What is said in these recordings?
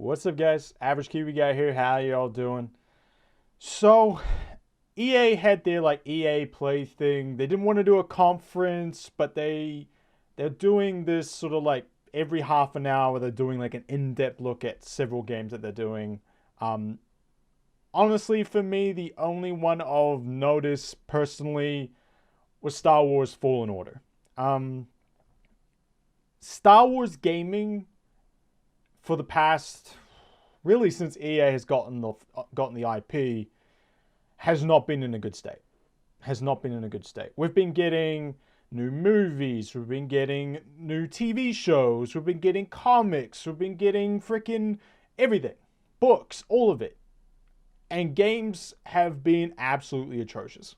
What's up, guys? Average Kiwi Guy here. How y'all doing? So, EA had their EA Play thing. They didn't want to do a conference, but they're doing this sort of every half an hour. They're doing an in-depth look at several games that they're doing. Honestly, for me, the only one of notice personally was Star Wars Fallen Order. Star Wars gaming for the past, really since EA has gotten the IP, has not been in a good state. We've been getting new movies, we've been getting new TV shows, we've been getting comics, we've been getting freaking everything. Books, all of it. And games have been absolutely atrocious.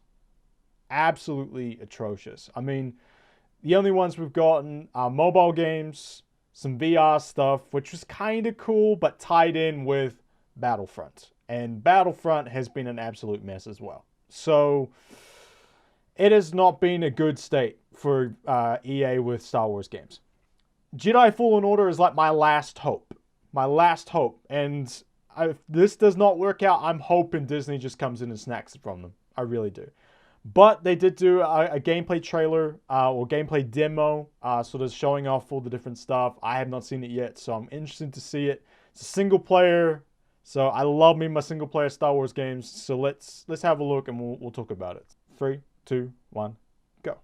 Absolutely atrocious. I mean, the only ones we've gotten are mobile games, some VR stuff, which was kind of cool, but tied in with Battlefront. And Battlefront has been an absolute mess as well. So, it has not been a good state for EA with Star Wars games. Jedi Fallen Order is like my last hope. And if this does not work out, I'm hoping Disney just comes in and snacks it from them. I really do. But they did do a gameplay trailer or gameplay demo, sort of showing off all the different stuff. I have not seen it yet, so I'm interested to see it. It's a single player, so I love me my single player Star Wars games. So let's have a look and we'll talk about it. 3, 2, 1, go.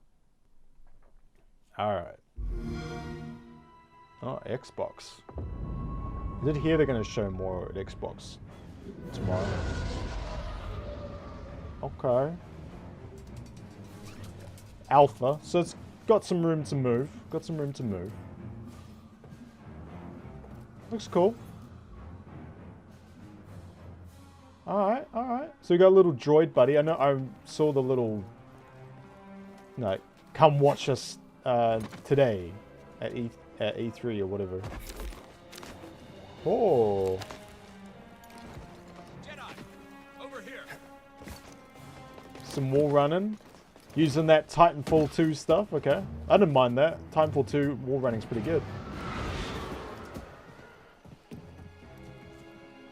All right. Oh, Xbox. I did hear they're going to show more at Xbox tomorrow. Okay. Alpha, so it's got some room to move. Looks cool. Alright. So we got a little droid buddy. I know I saw the little... No, come watch us today at E3 or whatever. Oh. Jedi, over here. Some wall running. Using that Titanfall 2 stuff, okay. I didn't mind that. Titanfall 2 wall running's pretty good.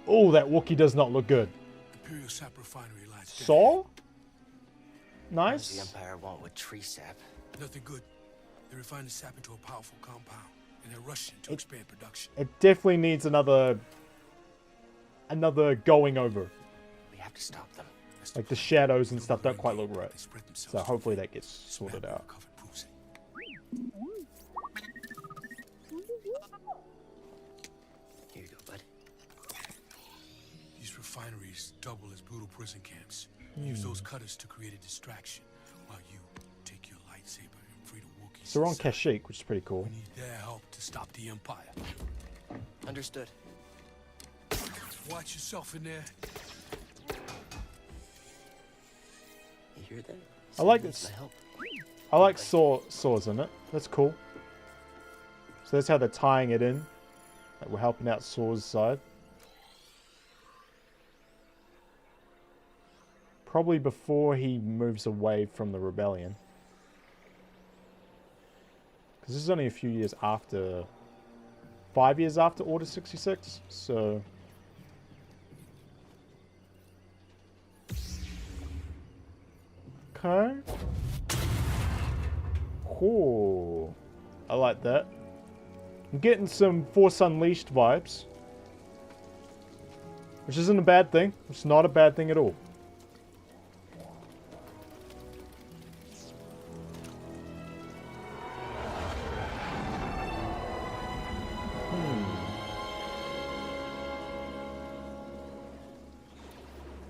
Oh, that Wookiee does not look good. Imperial sap refinery lies dead. Saw? What does Nice. the Empire want with tree sap? Nothing good. They refine the sap into a powerful compound, and they're rushing to expand production. It definitely needs another going over. We have to stop them. Like the shadows and stuff don't quite look right. They spread themselves So hopefully that gets sorted out. covered proves it. Here you go, bud. These refineries double as brutal prison camps. Use those cutters to create a distraction while you take your lightsaber and free the Wookiees. So we're on inside. Kashyyyk, which is pretty cool. We need their help to stop the Empire. Understood. Watch yourself in there. You hear that? I like Someone this. needs my help. I like saws in it. That's cool. So that's how they're tying it in. Like we're helping out Saw's side. Probably before he moves away from the rebellion. Because this is only a few years after... 5 years after Order 66. So... Okay. Cool. I like that. I'm getting some Force Unleashed vibes. Which isn't a bad thing. It's not a bad thing at all.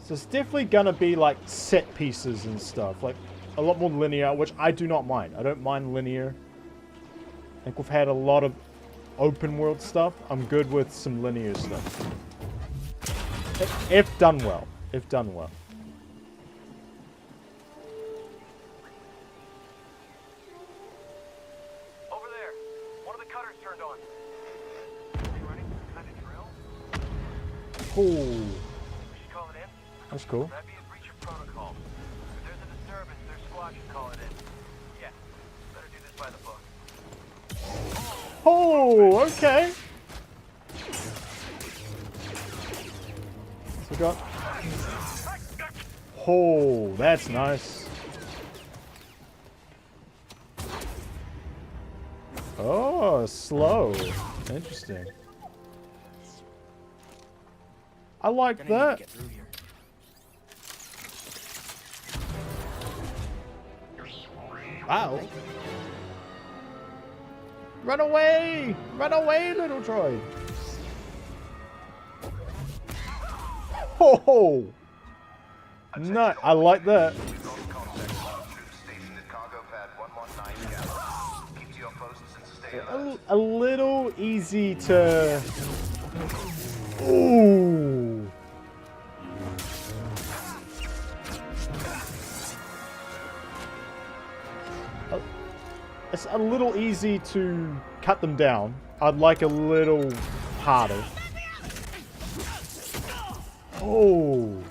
So it's definitely gonna be set pieces and stuff, a lot more linear, which I do not mind. I don't mind linear. I think we've had a lot of open world stuff. I'm good with some linear stuff. If done well. Over there. One of the cutters turned on. You running some kind of drill? Cool. We should call it in. That's cool. That'd be a breach of protocol. If there's a disturbance, their squad should call it in. Yeah. Better do this by the book. Oh, okay. We got. Oh, that's nice. Oh, slow. Interesting. I like Gonna need that. to get through here. Wow. Run away! Run away, little droid! Ho! No, I like that. A little easy to... Ooh! It's a little easy to cut them down. I'd like a little harder. Oh!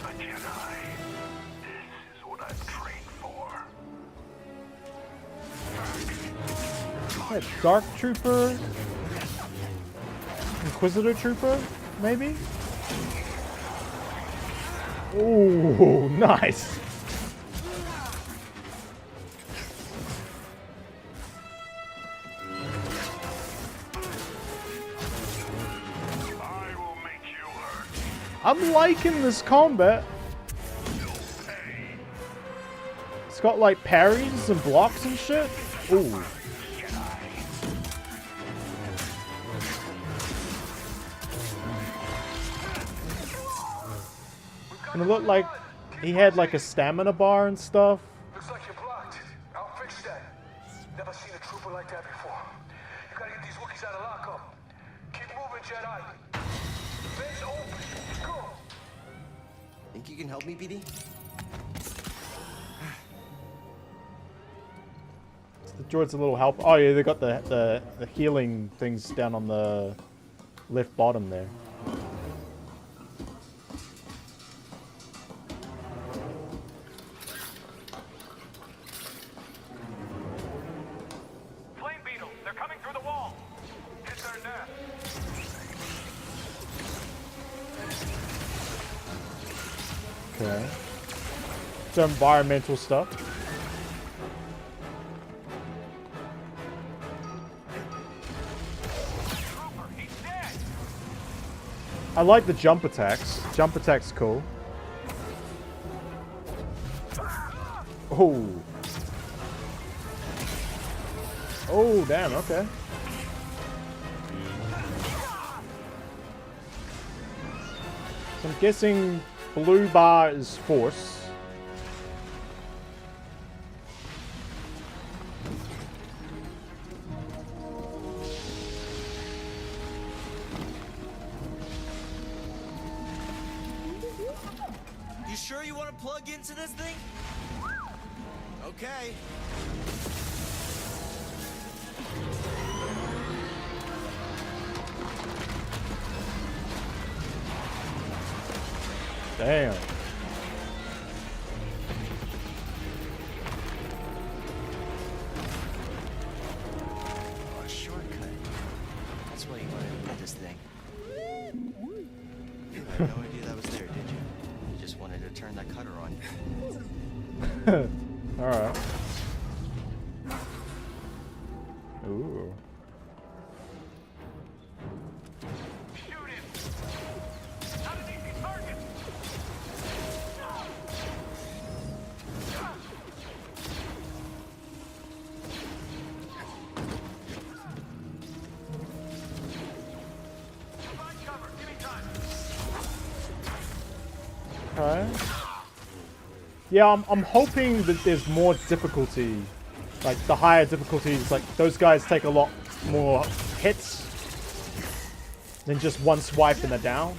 A Jedi. This is what I've trained for. Yeah, Dark Trooper? Inquisitor Trooper? Maybe? Oh, nice! I'm liking this combat. It's got like parries and blocks and shit. Ooh. And it looked like he had like a stamina bar and stuff. Looks like you're blocked. I'll fix that. Never seen a trooper like that before. You gotta get these Wookiees out of lockup. Keep moving, Jedi. Vent's open. Go. Think you can help me, BD? The droid's a little help. Oh yeah, they got the healing things down on the left bottom there. Flame beetles. They're coming through the wall. Hit their nest. Okay. Some environmental stuff. Trooper, he's dead. I like the jump attacks. Jump attacks cool. Oh. Oh, damn, okay. So I'm guessing blue bar is force. You sure you want to plug into this thing? Okay. Damn. Oh, a shortcut. That's why you wanted to get this thing. You had no idea that was there, did you? You just wanted to turn that cutter on. Alright. Ooh. Shoot him. Not an easy target. Find cover. Give me time. Okay. Yeah, I'm hoping that there's more difficulty. Like, the higher difficulties, like, those guys take a lot more hits than just one swipe and they're down.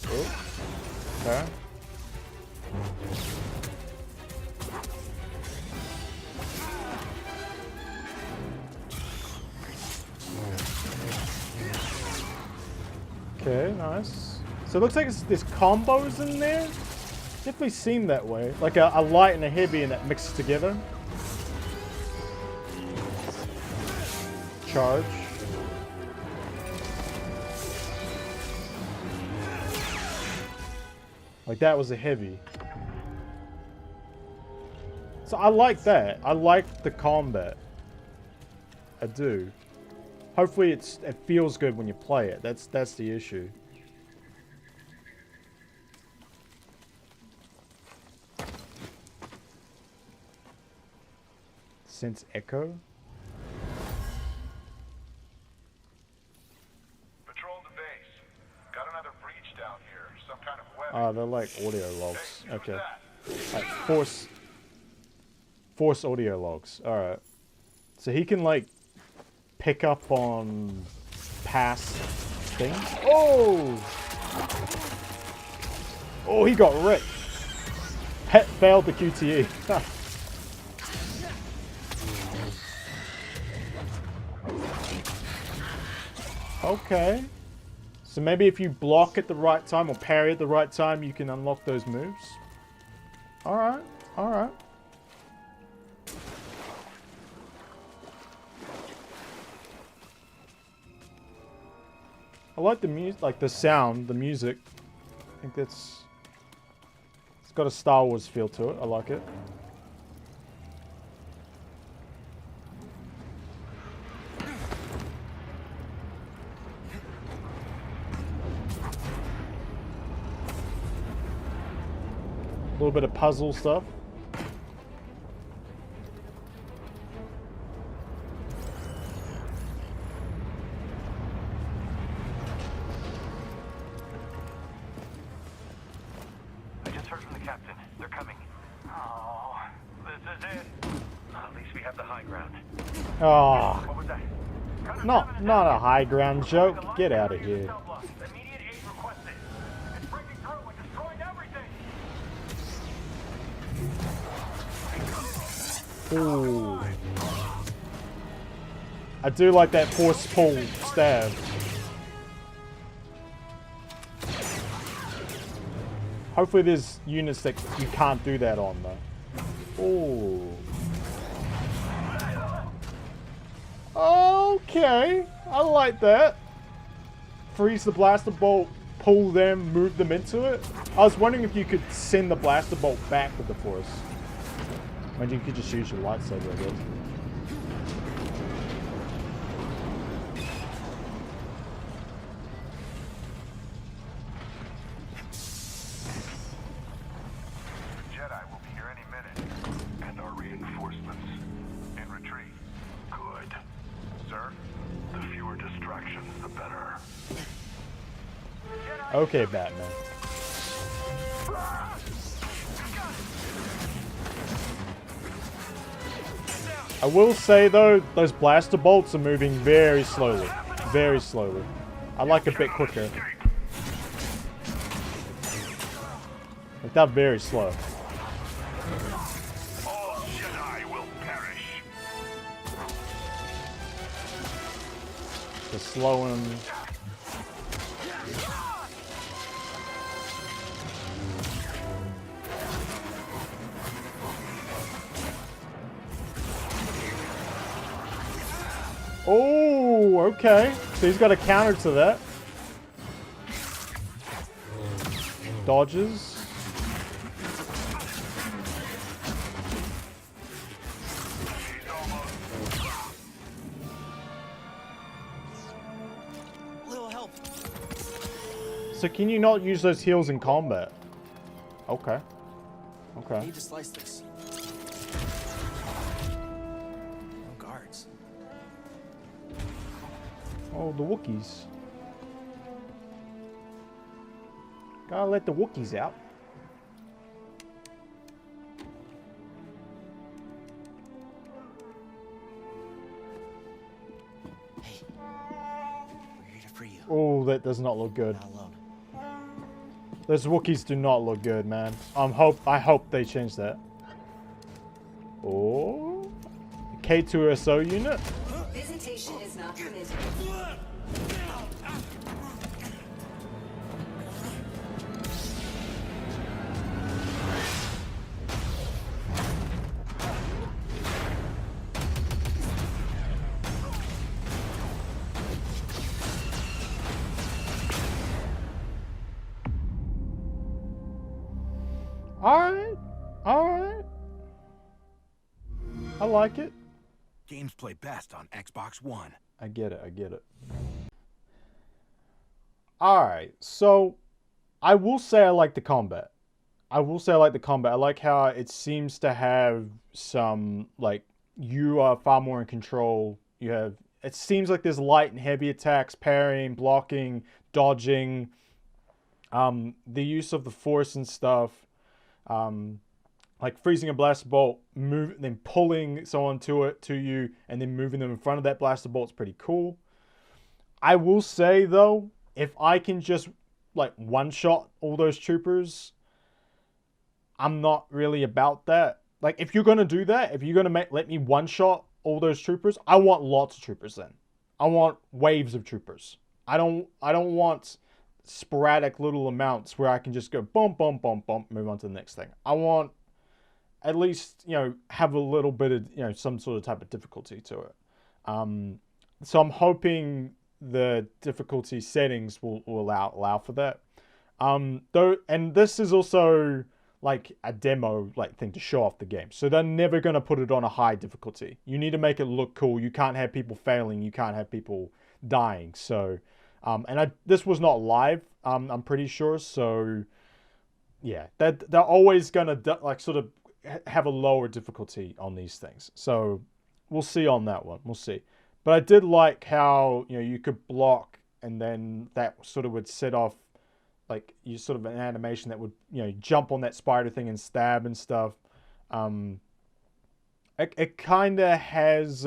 Oh. Okay. Okay, nice. So it looks like there's combos in there. Definitely seem that way. Like a light and a heavy and that mixes together. Charge. Like that was a heavy. So I like that. I like the combat. I do. Hopefully it feels good when you play it. That's the issue. Sense echo. Patrol the base. Got another breach down here. Some kind of weapon. Ah, they're like audio logs. Hey, who's Okay. that? Force audio logs. Alright. So he can like pick up on past things. Oh! Oh, he got wrecked. Pet failed the QTE. Okay. So maybe if you block at the right time or parry at the right time, you can unlock those moves. Alright, alright. I like the music, like the sound, the music. I think it's got a Star Wars feel to it. I like it. A little bit of puzzle stuff. I just heard from the captain. They're coming. Oh, this is it. At least we have the high ground. Oh, What was that? not a high ground joke. Get out of here. Immediate aid requested. It's breaking through and destroying everything. Ooh. I do like that force pull stab. Hopefully there's units that you can't do that on though. Ooh. Okay. I like that. Freeze the blaster bolt, pull them, move them into it. I was wondering if you could send the blaster bolt back with the force. Maybe you could just use your lightsaber, I guess. Jedi will be here any minute. And our reinforcements in retreat. Good. Sir, the fewer distractions, the better. Okay, Batman. I will say though, those blaster bolts are moving very slowly. Very slowly. I like a bit quicker. Like that very slow. All Jedi will perish. Just slow him. Oh, okay. So he's got a counter to that. Dodges. Little help. So can you not use those heals in combat? Okay. Okay. Need to slice this. No guards. Oh, the Wookiees. Gotta let the Wookiees out. Hey, we're here to free you. Oh, that does not look good. Not alone. Those Wookiees do not look good, man. I hope they change that. Oh, K2SO unit. Visitation is not permitted. Alright. Alright. I like it. Games play best on Xbox One. I get it. I get it. Alright. So, I will say I like the combat. I like how it seems to have some, like, you are far more in control. It seems like there's light and heavy attacks, parrying, blocking, dodging, the use of the force and stuff, like freezing a blaster bolt, then pulling someone to you, and then moving them in front of that blaster bolt is pretty cool. I will say though, if I can just like one-shot all those troopers, I'm not really about that. Like, if you're gonna do that, if you're gonna let me one-shot all those troopers, I want lots of troopers then. I want waves of troopers. I don't want sporadic little amounts where I can just go bump, bump, bump, bump, move on to the next thing. I want at least, have a little bit of, some sort of type of difficulty to it. So I'm hoping the difficulty settings will allow for that. Though, and this is also like a demo thing to show off the game. So they're never going to put it on a high difficulty. You need to make it look cool. You can't have people failing. You can't have people dying. So, this was not live, I'm pretty sure. So, yeah, they're always going to sort of have a lower difficulty on these things. So we'll see on that one. We'll see. But I did like how, you could block and then that sort of would set off like you sort of an animation that would, jump on that spider thing and stab and stuff. It kind of has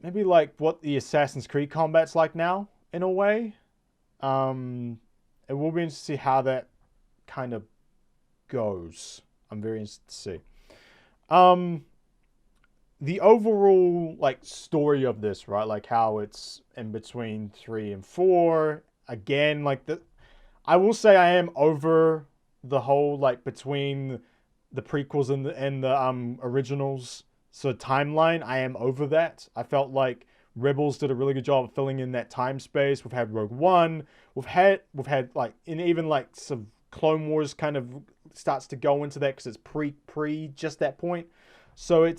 maybe like what the Assassin's Creed combat's like now in a way. It will be interesting to see how that kind of goes. I'm very interested to see. The overall story of this, right? Like how it's in between 3 and 4. Again, I will say I am over the whole between the prequels and the originals timeline. I am over that. I felt like Rebels did a really good job of filling in that time space. We've had Rogue One. We've had and even some Clone Wars kind of starts to go into that because it's pre just that point. So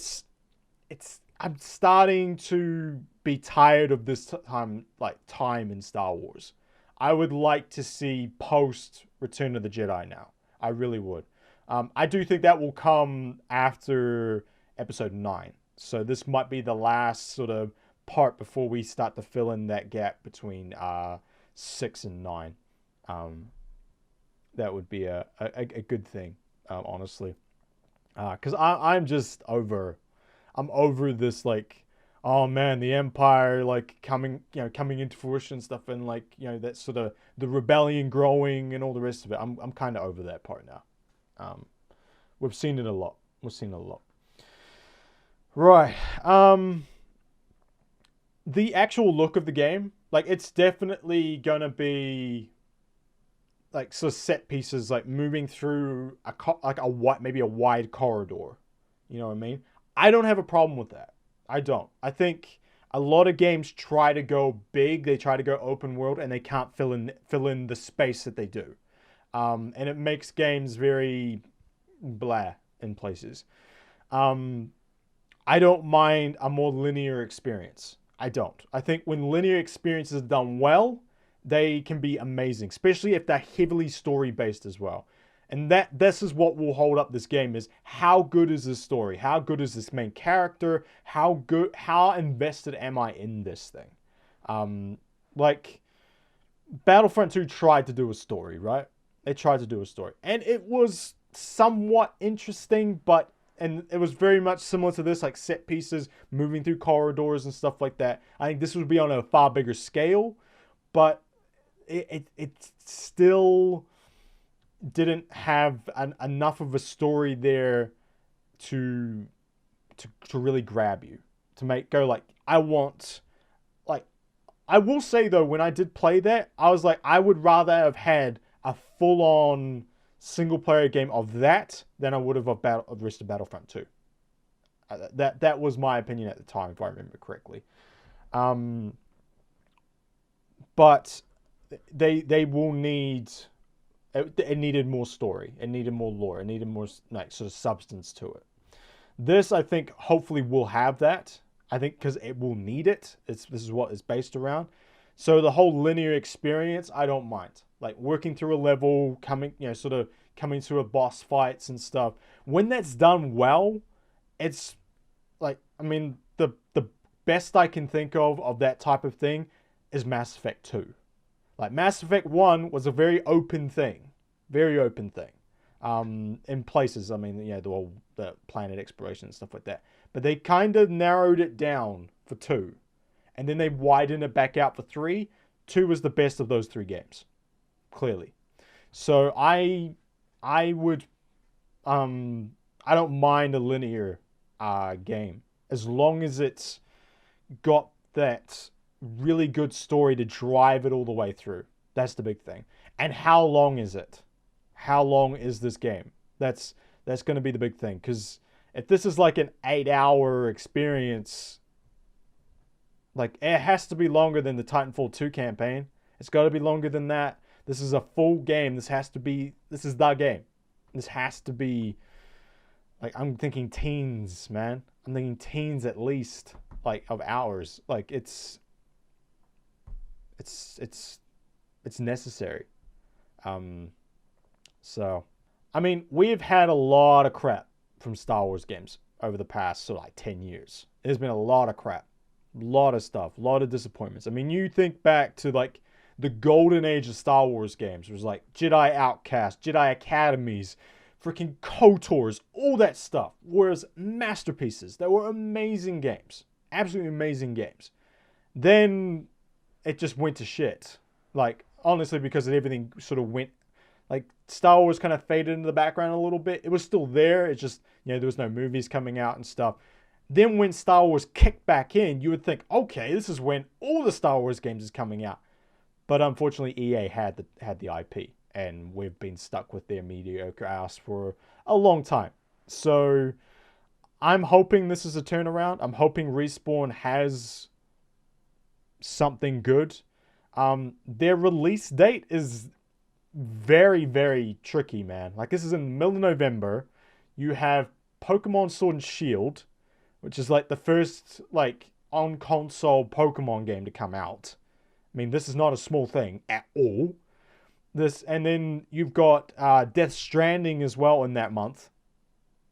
I'm starting to be tired of this time in Star Wars. I would like to see post Return of the Jedi now. I really would. I do think that will come after Episode 9. So this might be the last sort of part before we start to fill in that gap between 6 and 9. That would be a good thing, honestly. Because I'm just over. I'm over this oh man, the Empire coming into fruition and stuff, and that sort of the rebellion growing and all the rest of it. I'm kind of over that part now. We've seen it a lot. Right. The actual look of the game, it's definitely gonna be sort of set pieces, moving through maybe a wide corridor. You know what I mean? I don't have a problem with that. I don't. I think a lot of games try to go big. They try to go open world, and they can't fill in the space that they do, and it makes games very blah in places. I don't mind a more linear experience. I don't. I think when linear experiences are done well, they can be amazing, especially if they're heavily story based as well. And this is what will hold up this game, is how good is this story? How good is this main character? How invested am I in this thing? Battlefront 2 tried to do a story, right? They tried to do a story. And it was somewhat interesting, and it was very much similar to this, set pieces, moving through corridors and stuff like that. I think this would be on a far bigger scale, but it still didn't have enough of a story there to really grab you, to go I want. I will say though, when I did play that, I was I would rather have had a full-on single-player game of that than I would have of the rest of Battlefront 2. That was my opinion at the time, if I remember correctly. But they will need It needed more story. It needed more lore. It needed more like sort of substance to it. This, I think, hopefully will have that. I think because it will need it. This is what it's based around. So the whole linear experience, I don't mind. Like working through a level, sort of coming through a boss fights and stuff. When that's done well, it's like, I mean, the best I can think of that type of thing is Mass Effect 2. Like Mass Effect 1 was a very open thing. Very open thing. In places, I mean, the planet exploration and stuff like that. But they kind of narrowed it down for 2. And then they widened it back out for 3. 2 was the best of those 3 games. Clearly. So I would, I don't mind a linear game. As long as it's got that really good story to drive it all the way through. That's the big thing. And how long is it? How long is this game? That's going to be the big thing. Because if this is like an 8-hour experience, like it has to be longer than the Titanfall 2 campaign. It's got to be longer than that. This is a full game. This is the game. This has to be, like, I'm thinking teens, man. I'm thinking teens at least, like, of hours. Like, it's necessary. So, I mean, we've had a lot of crap from Star Wars games over the past, sort of like 10 years. There's been a lot of crap. A lot of stuff. A lot of disappointments. I mean, you think back to, like, the golden age of Star Wars games. It was like Jedi Outcast, Jedi Academies, freaking KOTORs, all that stuff. Whereas masterpieces. They were amazing games. Absolutely amazing games. Then it just went to shit. Like, honestly, because everything sort of went, like, Star Wars kind of faded into the background a little bit. It was still there. It's just, there was no movies coming out and stuff. Then when Star Wars kicked back in, you would think, okay, this is when all the Star Wars games is coming out. But unfortunately, EA had the IP, and we've been stuck with their mediocre ass for a long time. So I'm hoping this is a turnaround. I'm hoping Respawn has something good. Their release date is very, very tricky, man. Like, this is in the middle of November. You have Pokemon Sword and Shield, which is like the first, like, on-console Pokemon game to come out. I mean, this is not a small thing at all. And then you've got Death Stranding as well in that month.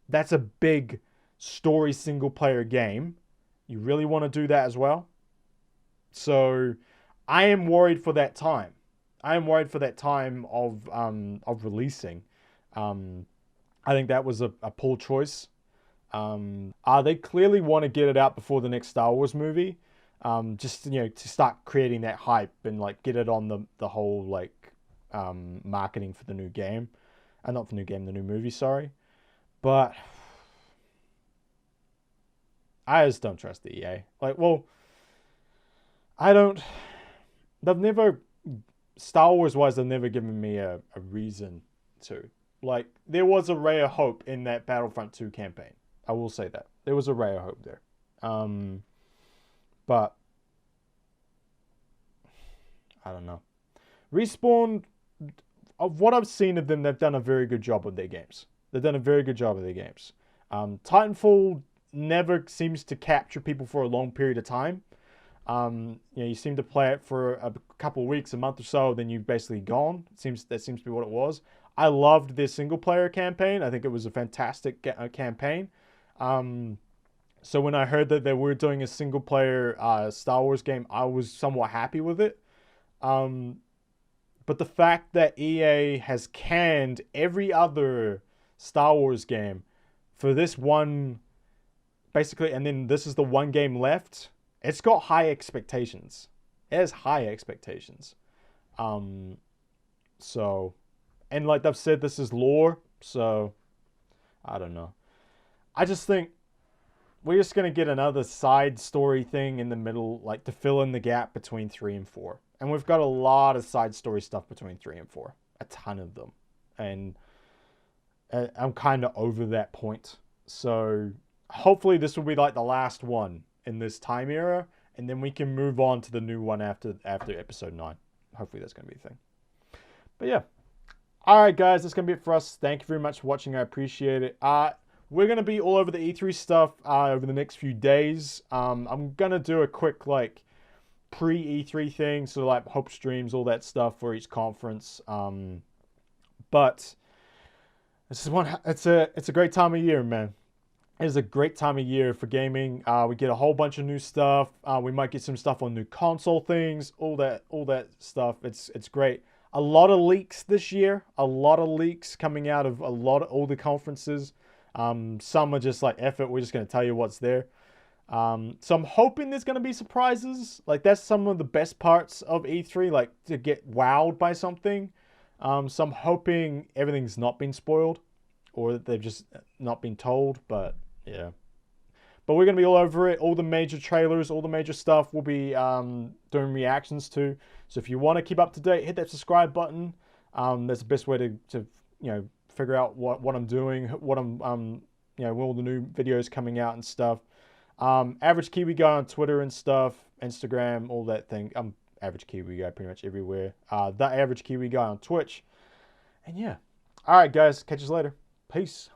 That's a big story single-player game. You really want to do that as well? So I am worried for that time. I am worried for that time of releasing. I think that was a poor choice. They clearly want to get it out before the next Star Wars movie. Just, to start creating that hype and, like, get it on the whole, like, marketing for the new game. Not the new game, the new movie, sorry. But I just don't trust the EA. Like, well, Star Wars-wise, they've never given me a reason to. Like, there was a ray of hope in that Battlefront 2 campaign. I will say that. There was a ray of hope there. But I don't know. Respawn, of what I've seen of them, they've done a very good job with their games. Titanfall never seems to capture people for a long period of time. You seem to play it for a couple of weeks, a month or so, then you've basically gone. That seems to be what it was. I loved their single player campaign. I think it was a fantastic campaign. So when I heard that they were doing a single player Star Wars game, I was somewhat happy with it. But the fact that EA has canned every other Star Wars game for this one, basically, and then this is the one game left, it's got high expectations. It has high expectations. So, and like I've said, this is lore, so I don't know. I just think we're just going to get another side story thing in the middle, like to fill in the gap between 3 and 4. And we've got a lot of side story stuff between 3 and 4. A ton of them. And I'm kind of over that point. So hopefully this will be like the last one in this time era. And then we can move on to the new one after episode 9. Hopefully that's going to be a thing. But yeah, All right, guys, that's going to be it for us. Thank you very much for watching. I appreciate it. We're going to be all over the E3 stuff over the next few days. I'm going to do a quick, like, pre-E3 thing, so like hope streams, all that stuff for each conference. But this is it's a great time of year, man. It is a great time of year for gaming. We get a whole bunch of new stuff. We might get some stuff on new console things, all that stuff. It's great. A lot of leaks this year. A lot of leaks coming out of all the conferences. Some are just like, F it, we're just going to tell you what's there. So I'm hoping there's going to be surprises. Like, that's some of the best parts of E3, like, to get wowed by something. So I'm hoping everything's not been spoiled, or that they've just not been told, but yeah. But we're going to be all over it. All the major trailers, all the major stuff we'll be doing reactions to. So if you want to keep up to date, hit that subscribe button. That's the best way to figure out what I'm doing, what I'm all the new videos coming out and stuff. Average Kiwi Guy on Twitter and stuff, Instagram, all that thing. I'm Average Kiwi Guy pretty much everywhere. The Average Kiwi Guy on Twitch. And yeah. All right, guys. Catch you later. Peace.